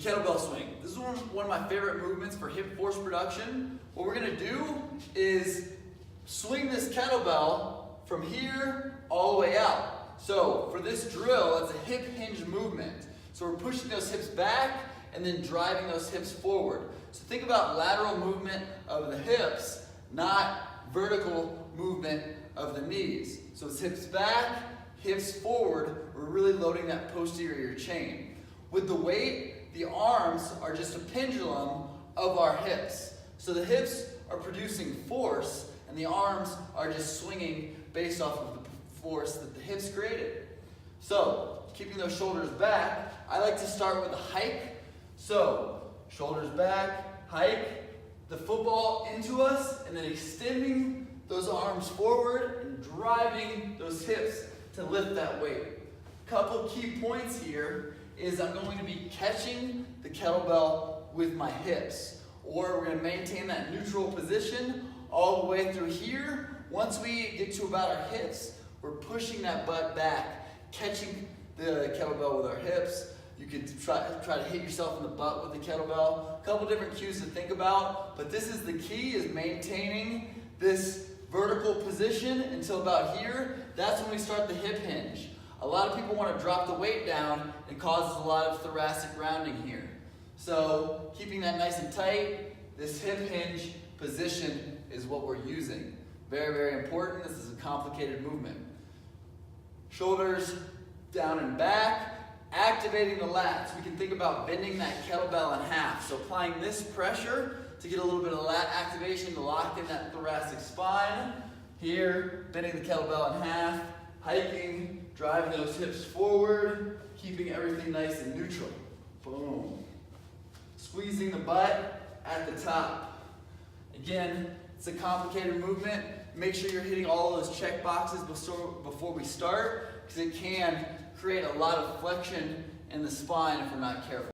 kettlebell swing. This is one of my favorite movements for hip force production. What we're gonna do is swing this kettlebell from here all the way out. So for this drill, it's a hip hinge movement. So we're pushing those hips back and then driving those hips forward. So think about lateral movement of the hips, not vertical movement of the knees. So it's hips back, hips forward. We're really loading that posterior chain. With the weight, the arms are just a pendulum of our hips. So the hips are producing force and the arms are just swinging based off of the force that the hips created. So keeping those shoulders back, I like to start with a hike. So shoulders back, hike, the football into us, and then extending those arms forward and driving those hips to lift that weight. Couple key points here is I'm going to be catching the kettlebell with my hips, or we're going to maintain that neutral position all the way through here. Once we get to about our hips, we're pushing that butt back, catching the kettlebell with our hips. You could try to hit yourself in the butt with the kettlebell. A couple different cues to think about, but this is the key, is maintaining this vertical position until about here. That's when we start the hip hinge. A lot of people want to drop the weight down and causes a lot of thoracic rounding here. So keeping that nice and tight, this hip hinge position is what we're using. Very, very important. This is a complicated movement. Shoulders down and back. Activating the lats. We can think about bending that kettlebell in half. So applying this pressure to get a little bit of lat activation to lock in that thoracic spine. Here, bending the kettlebell in half, hiking, driving those hips forward, keeping everything nice and neutral. Boom. Squeezing the butt at the top. Again, it's a complicated movement. Make sure you're hitting all of those check boxes before we start, because it can create a lot of flexion in the spine if we're not careful.